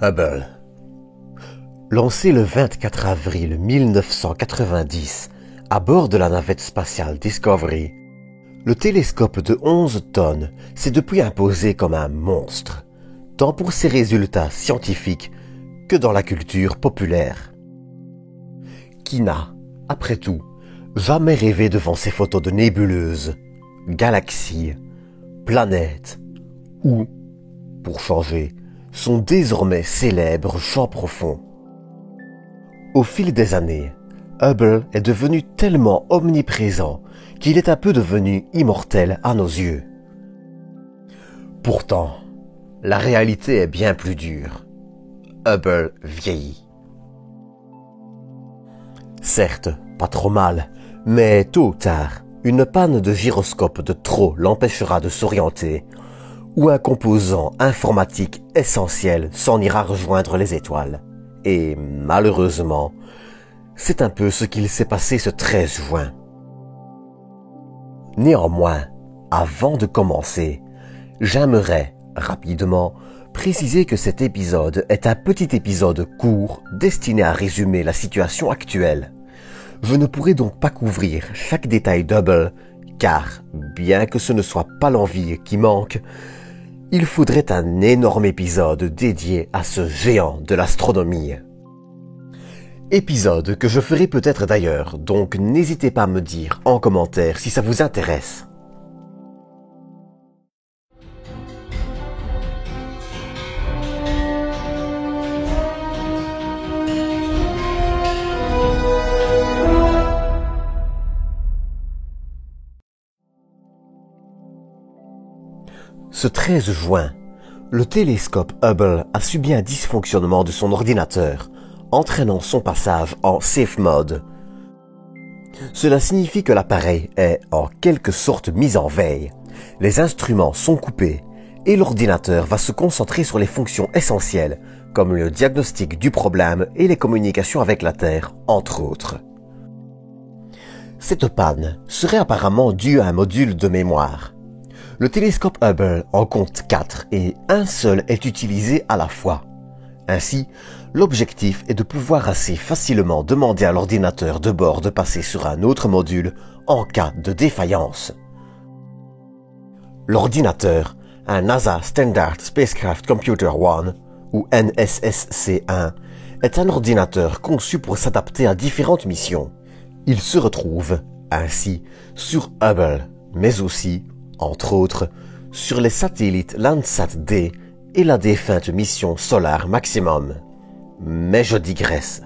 Hubble. Lancé le 24 avril 1990 à bord de la navette spatiale Discovery, le télescope de 11 tonnes s'est depuis imposé comme un monstre, tant pour ses résultats scientifiques que dans la culture populaire. Qui n'a, après tout, jamais rêvé devant ces photos de nébuleuses, galaxies, planètes ou, pour changer, son désormais célèbre champ profond. Au fil des années, Hubble est devenu tellement omniprésent qu'il est un peu devenu immortel à nos yeux. Pourtant, la réalité est bien plus dure. Hubble vieillit. Certes, pas trop mal, mais tôt ou tard, une panne de gyroscope de trop l'empêchera de s'orienter, ou un composant informatique essentiel s'en ira rejoindre les étoiles. Et malheureusement, c'est un peu ce qu'il s'est passé ce 13 juin. Néanmoins, avant de commencer, j'aimerais, rapidement, préciser que cet épisode est un petit épisode court destiné à résumer la situation actuelle. Je ne pourrai donc pas couvrir chaque détail d'Hubble, car, bien que ce ne soit pas l'envie qui manque, il faudrait un énorme épisode dédié à ce géant de l'astronomie. Épisode que je ferai peut-être d'ailleurs, donc n'hésitez pas à me dire en commentaire si ça vous intéresse. Ce 13 juin, le télescope Hubble a subi un dysfonctionnement de son ordinateur, entraînant son passage en safe mode. Cela signifie que l'appareil est en quelque sorte mis en veille. Les instruments sont coupés et l'ordinateur va se concentrer sur les fonctions essentielles, comme le diagnostic du problème et les communications avec la Terre, entre autres. Cette panne serait apparemment due à un module de mémoire. Le télescope Hubble en compte 4 et un seul est utilisé à la fois. Ainsi, l'objectif est de pouvoir assez facilement demander à l'ordinateur de bord de passer sur un autre module en cas de défaillance. L'ordinateur, un NASA Standard Spacecraft Computer 1 ou NSSC1, est un ordinateur conçu pour s'adapter à différentes missions. Il se retrouve, ainsi, sur Hubble, mais aussi, entre autres, sur les satellites Landsat-D et la défunte mission Solar Maximum. Mais je digresse.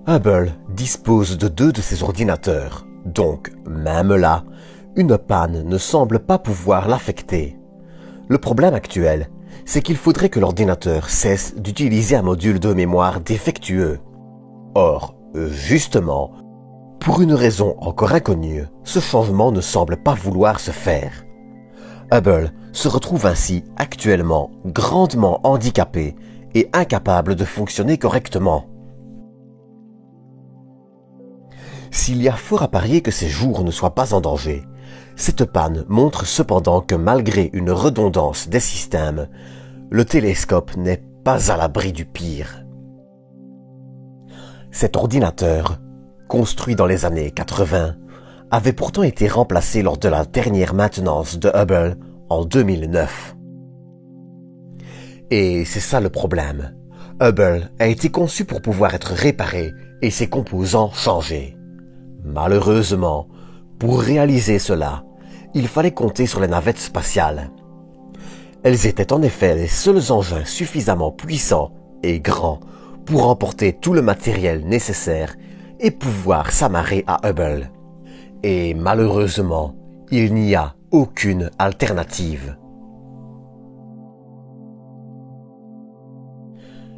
Hubble dispose de 2 de ses ordinateurs, donc même là, une panne ne semble pas pouvoir l'affecter. Le problème actuel, c'est qu'il faudrait que l'ordinateur cesse d'utiliser un module de mémoire défectueux. Or, justement, pour une raison encore inconnue, ce changement ne semble pas vouloir se faire. Hubble se retrouve ainsi actuellement grandement handicapé et incapable de fonctionner correctement. S'il y a fort à parier que ces jours ne soient pas en danger, cette panne montre cependant que malgré une redondance des systèmes, le télescope n'est pas à l'abri du pire. Cet ordinateur, construit dans les années 80, avait pourtant été remplacé lors de la dernière maintenance de Hubble en 2009. Et c'est ça le problème. Hubble a été conçu pour pouvoir être réparé et ses composants changés. Malheureusement, pour réaliser cela, il fallait compter sur les navettes spatiales. Elles étaient en effet les seuls engins suffisamment puissants et grands pour emporter tout le matériel nécessaire et pouvoir s'amarrer à Hubble. Et malheureusement, il n'y a aucune alternative.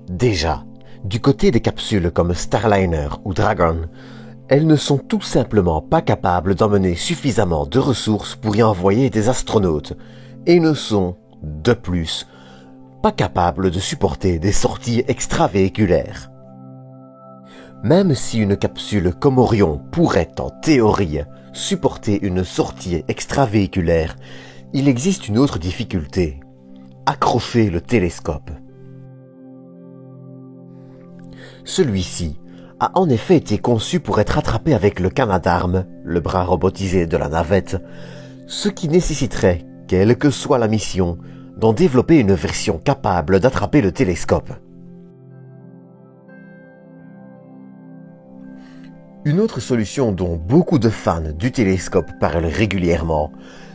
Déjà, du côté des capsules comme Starliner ou Dragon, elles ne sont tout simplement pas capables d'emmener suffisamment de ressources pour y envoyer des astronautes et ne sont, de plus, pas capables de supporter des sorties extravéhiculaires. Même si une capsule comme Orion pourrait, en théorie, supporter une sortie extravéhiculaire, il existe une autre difficulté: accrocher le télescope. Celui-ci a en effet été conçu pour être attrapé avec le Canadarm, le bras robotisé de la navette, ce qui nécessiterait, quelle que soit la mission, d'en développer une version capable d'attraper le télescope. Une autre solution dont beaucoup de fans du télescope parlent régulièrement,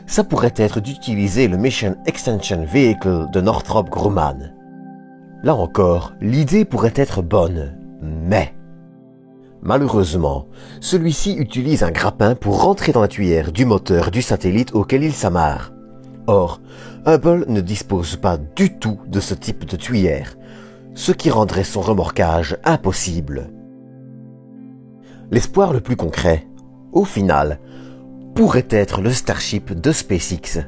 ça pourrait être d'utiliser le Mission Extension Vehicle de Northrop Grumman. Là encore, l'idée pourrait être bonne, mais malheureusement, celui-ci utilise un grappin pour rentrer dans la tuyère du moteur du satellite auquel il s'amarre. Or, Hubble ne dispose pas du tout de ce type de tuyère, ce qui rendrait son remorquage impossible. L'espoir le plus concret, au final, pourrait être le Starship de SpaceX.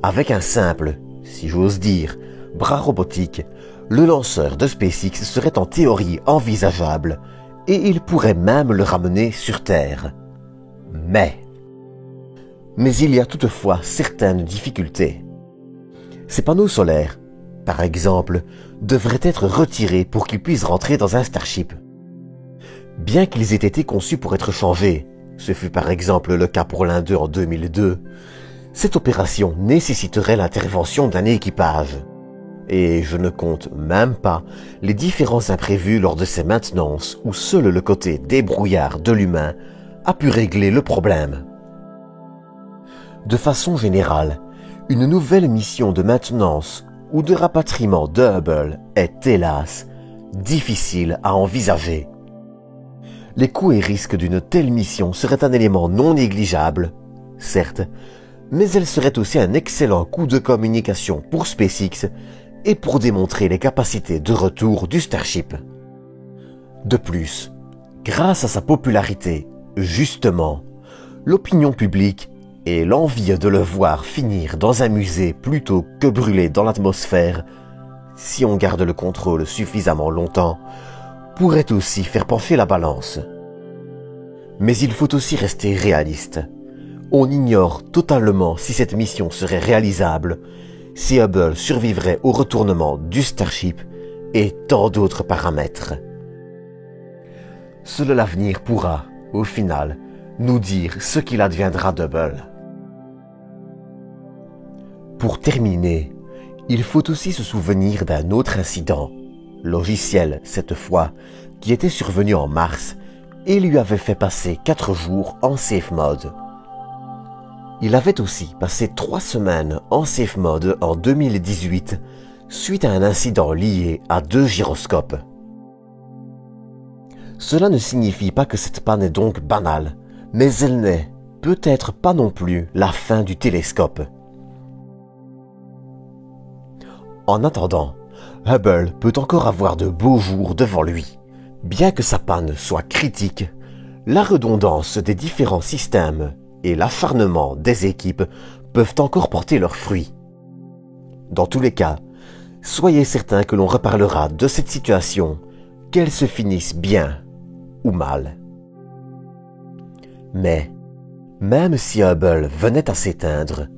Avec un simple, si j'ose dire, bras robotique, le lanceur de SpaceX serait en théorie envisageable et il pourrait même le ramener sur Terre. Mais il y a toutefois certaines difficultés. Ces panneaux solaires, par exemple, devraient être retirés pour qu'ils puissent rentrer dans un Starship. Bien qu'ils aient été conçus pour être changés, ce fut par exemple le cas pour l'un d'eux en 2002, cette opération nécessiterait l'intervention d'un équipage. Et je ne compte même pas les différents imprévus lors de ces maintenances où seul le côté débrouillard de l'humain a pu régler le problème. De façon générale, une nouvelle mission de maintenance ou de rapatriement de Hubble est hélas difficile à envisager. Les coûts et risques d'une telle mission seraient un élément non négligeable, certes, mais elle serait aussi un excellent coup de communication pour SpaceX et pour démontrer les capacités de retour du Starship. De plus, grâce à sa popularité, justement, l'opinion publique et l'envie de le voir finir dans un musée plutôt que brûler dans l'atmosphère, si on garde le contrôle suffisamment longtemps, pourrait aussi faire pencher la balance. Mais il faut aussi rester réaliste. On ignore totalement si cette mission serait réalisable, si Hubble survivrait au retournement du Starship et tant d'autres paramètres. Seul l'avenir pourra, au final, nous dire ce qu'il adviendra d'Hubble. Pour terminer, il faut aussi se souvenir d'un autre incident, logiciel cette fois, qui était survenu en mars et lui avait fait passer 4 jours en safe mode. Il avait aussi passé 3 semaines en safe mode en 2018 suite à un incident lié à 2 gyroscopes. Cela ne signifie pas que cette panne est donc banale, mais elle n'est peut-être pas non plus la fin du télescope. En attendant, Hubble peut encore avoir de beaux jours devant lui. Bien que sa panne soit critique, la redondance des différents systèmes et l'acharnement des équipes peuvent encore porter leurs fruits. Dans tous les cas, soyez certains que l'on reparlera de cette situation, qu'elle se finisse bien ou mal. Mais, même si Hubble venait à s'éteindre,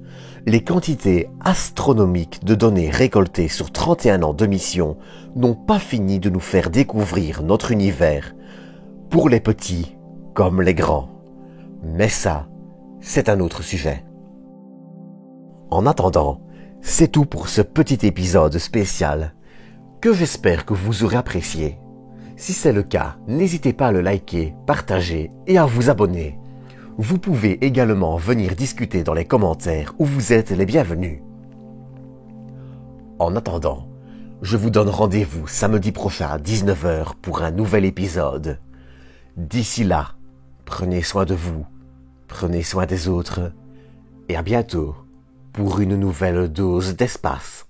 les quantités astronomiques de données récoltées sur 31 ans de mission n'ont pas fini de nous faire découvrir notre univers, pour les petits comme les grands. Mais ça, c'est un autre sujet. En attendant, c'est tout pour ce petit épisode spécial, que j'espère que vous aurez apprécié. Si c'est le cas, n'hésitez pas à le liker, partager et à vous abonner. Vous pouvez également venir discuter dans les commentaires où vous êtes les bienvenus. En attendant, je vous donne rendez-vous samedi prochain à 19 h pour un nouvel épisode. D'ici là, prenez soin de vous, prenez soin des autres et à bientôt pour une nouvelle dose d'espace.